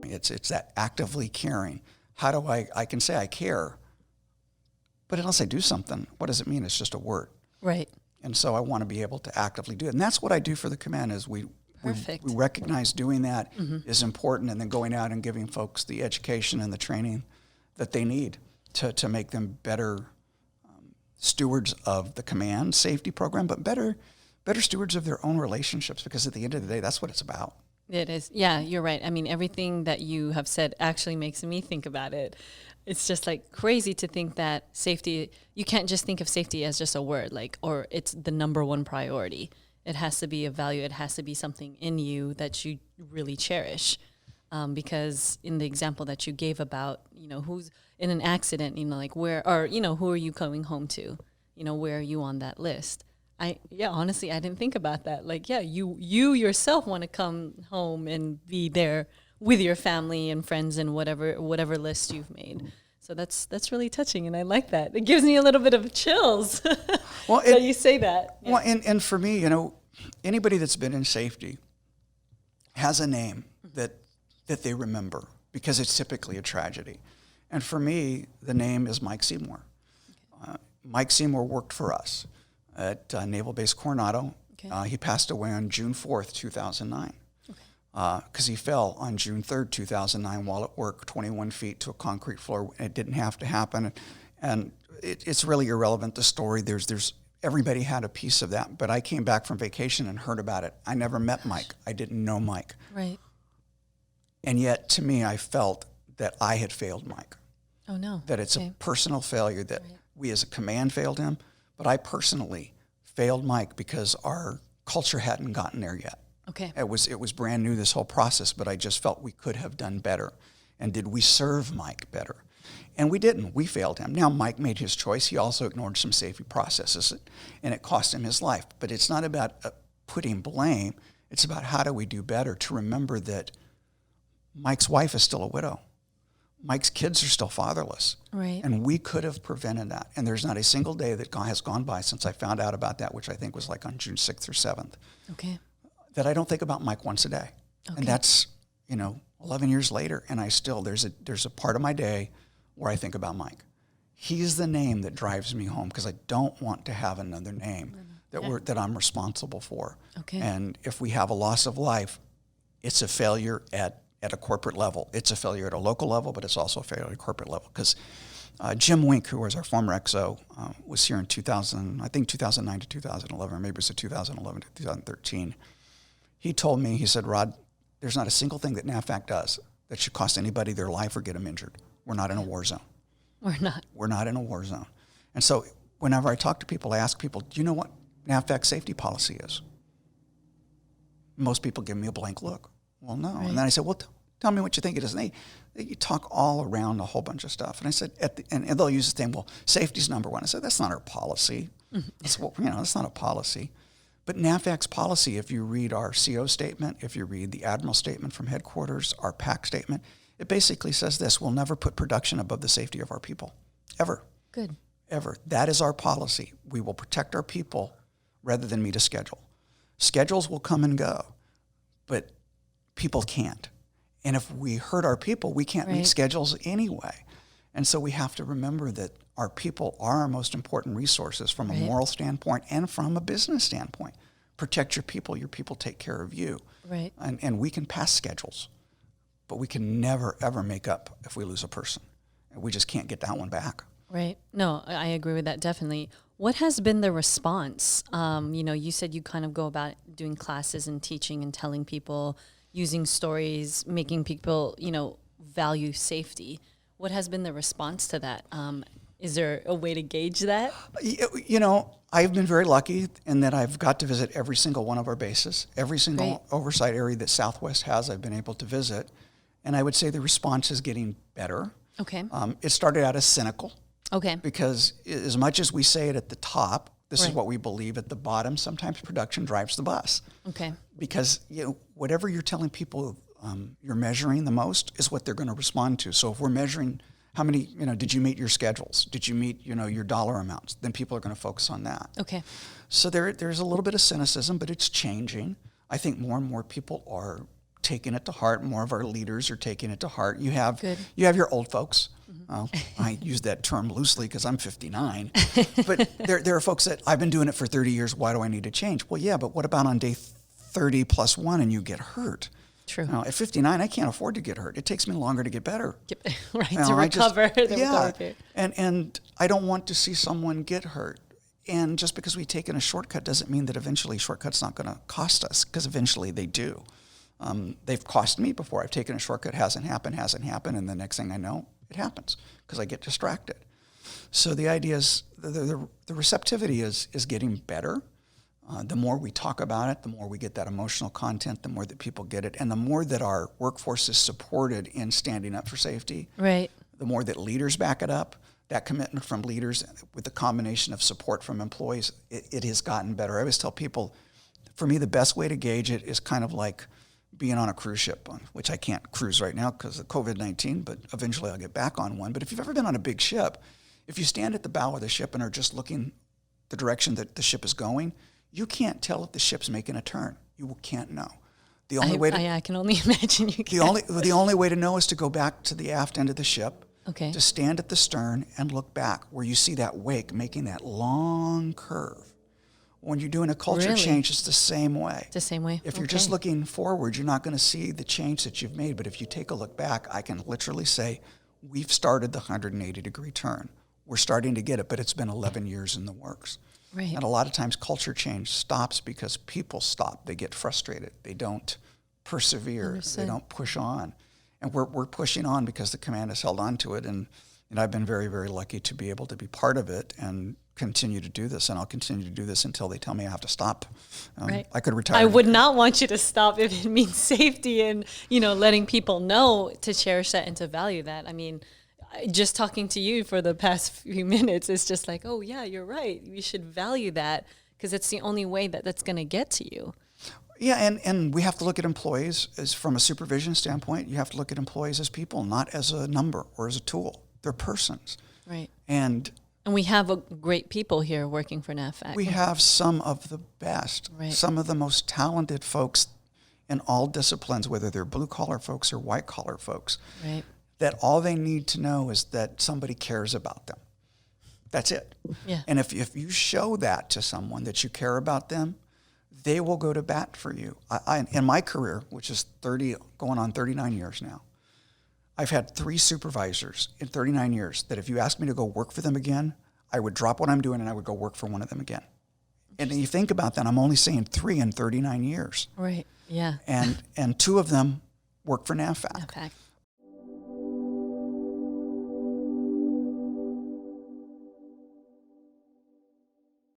me. It's that actively caring. How do I can say I care, but unless I do something, what does it mean? It's just a word. Right. And so I want to be able to actively do it. And that's what I do for the command is we recognize doing that is important, and then going out and giving folks the education and the training that they need to make them better stewards of the command safety program, but better stewards of their own relationships, because at the end of the day, that's what it's about. It is. Yeah, you're right. I mean, everything that you have said actually makes me think about it. It's just like crazy to think that safety, you can't just think of safety as just a word, or it's the number one priority. It has to be a value. It has to be something in you that you really cherish. Because in the example that you gave about, who's in an accident, where, or, who are you coming home to? Where are you on that list? Honestly, I didn't think about that. You yourself want to come home and be there with your family and friends and whatever list you've made. So that's really touching, and I like that. It gives me a little bit of chills. Well, so you say that. Yeah. Well, and for me, anybody that's been in safety has a name that they remember, because it's typically a tragedy. And for me, the name is Mike Seymour. Mike Seymour worked for us at Naval Base Coronado. Okay. He passed away on June 4th, 2009. Because he fell on June 3rd, 2009 while at work, 21 feet to a concrete floor. It didn't have to happen. And it's really irrelevant, the story. There's everybody had a piece of that. But I came back from vacation and heard about it. I never met Mike. I didn't know Mike. Right. And yet, to me, I felt that I had failed Mike. Oh, no. That it's a personal failure, that we as a command failed him. But I personally failed Mike because our culture hadn't gotten there yet. Okay. It was brand new, this whole process, but I just felt we could have done better. And did we serve Mike better? And we didn't. We failed him. Now, Mike made his choice. He also ignored some safety processes, and it cost him his life. But it's not about putting blame. It's about how do we do better to remember that Mike's wife is still a widow. Mike's kids are still fatherless. Right. And we could have prevented that. And there's not a single day that has gone by since I found out about that, which I think was on June 6th or 7th. Okay. That I don't think about Mike once a day. Okay. And that's, 11 years later, and I still, there's a part of my day where I think about Mike. He's the name that drives me home, because I don't want to have another name that I'm responsible for. Okay. And if we have a loss of life, it's a failure at a corporate level. It's a failure at a local level, but it's also a failure at a corporate level. Because Jim Wink, who was our former XO, was here in 2009 to 2011, or maybe it was 2011 to 2013. He told me, he said, Rod, there's not a single thing that NAVFAC does that should cost anybody their life or get them injured. We're not in a war zone. We're not in a war zone. And so whenever I talk to people, I ask people, do you know what NAVFAC safety policy is? Most people give me a blank look. Well, no. Right. And then I said, well, tell me what you think it is. And they talk all around a whole bunch of stuff. And I said, and they'll use the thing, well, safety's number one. I said, that's not our policy. Mm-hmm. That's not a policy. But NAVFAC's policy, if you read our CO statement, if you read the Admiral statement from headquarters, our PAC statement, it basically says this: we'll never put production above the safety of our people, ever. Good. Ever. That is our policy. We will protect our people rather than meet a schedule. Schedules will come and go, but people can't. And if we hurt our people, we can't meet schedules anyway. And so we have to remember that our people are our most important resources from a moral standpoint and from a business standpoint. Protect your people take care of you. Right. And we can pass schedules, but we can never, ever make up if we lose a person. We just can't get that one back. Right. No, I agree with that, definitely. What has been the response? You said you kind of go about doing classes and teaching and telling people, using stories, making people, value safety. What has been the response to that? Is there a way to gauge that? I've been very lucky in that I've got to visit every single one of our bases. Every single oversight area that Southwest has, I've been able to visit. And I would say the response is getting better. Okay. It started out as cynical. Okay. Because as much as we say it at the top, this is what we believe at the bottom, sometimes production drives the bus. Okay. Because whatever you're telling people you're measuring the most is what they're going to respond to. So if we're measuring how many, did you meet your schedules? Did you meet, your dollar amounts? Then people are going to focus on that. Okay. So there's a little bit of cynicism, but it's changing. I think more and more people are taking it to heart. More of our leaders are taking it to heart. You have Good. your old folks. I use that term loosely because I'm 59. But there are folks that I've been doing it for 30 years. Why do I need to change? Well, yeah, but what about on day 30 plus 1 and you get hurt? True. At 59, I can't afford to get hurt. It takes me longer to get better. Right, to recover. And I don't want to see someone get hurt. And just because we've taken a shortcut doesn't mean that eventually shortcut's not going to cost us, because eventually they do. They've cost me before. I've taken a shortcut, hasn't happened, and the next thing I know, it happens because I get distracted. So the idea is the receptivity is getting better. The more we talk about it, the more we get that emotional content, the more that people get it, and the more that our workforce is supported in standing up for safety, right, the more that leaders back it up, that commitment from leaders with the combination of support from employees, it has gotten better. I always tell people, for me, the best way to gauge it is kind of like being on a cruise ship, which I can't cruise right now because of COVID-19, but eventually I'll get back on one. But if you've ever been on a big ship, if you stand at the bow of the ship and are just looking the direction that the ship is going, you can't tell if the ship's making a turn. You can't know. The only way I can only imagine you can. The only way to know is to go back to the aft end of the ship, okay, to stand at the stern and look back where you see that wake making that long curve. When you're doing a culture change, it's the same way. The same way. If you're just looking forward, you're not going to see the change that you've made. But if you take a look back, I can literally say, we've started the 180-degree turn. We're starting to get it, but it's been 11 years in the works. Right. And a lot of times culture change stops because people stop. They get frustrated. They don't persevere. Understood. They don't push on. And we're pushing on because the command has held on to it. And I've been very, very lucky to be able to be part of it and continue to do this. And I'll continue to do this until they tell me I have to stop. Right. I could retire. I would not want you to stop if it means safety and, letting people know to cherish that and to value that. I mean, just talking to you for the past few minutes, it's just like, oh yeah, you're right. We should value that because it's the only way that's going to get to you. Yeah, and we have to look at employees as from a supervision standpoint. You have to look at employees as people, not as a number or as a tool. They're persons. Right. And we have great people here working for NAVFAC. We have some of the best, some of the most talented folks in all disciplines, whether they're blue-collar folks or white-collar folks. Right. That all they need to know is that somebody cares about them. That's it. Yeah. And if you show that to someone, that you care about them, they will go to bat for you. In my career, which is going on 39 years now, I've had 3 supervisors in 39 years that if you asked me to go work for them again, I would drop what I'm doing and I would go work for one of them again. And you think about that, I'm only saying 3 in 39 years. Right, yeah. And 2 of them work for NAVFAC.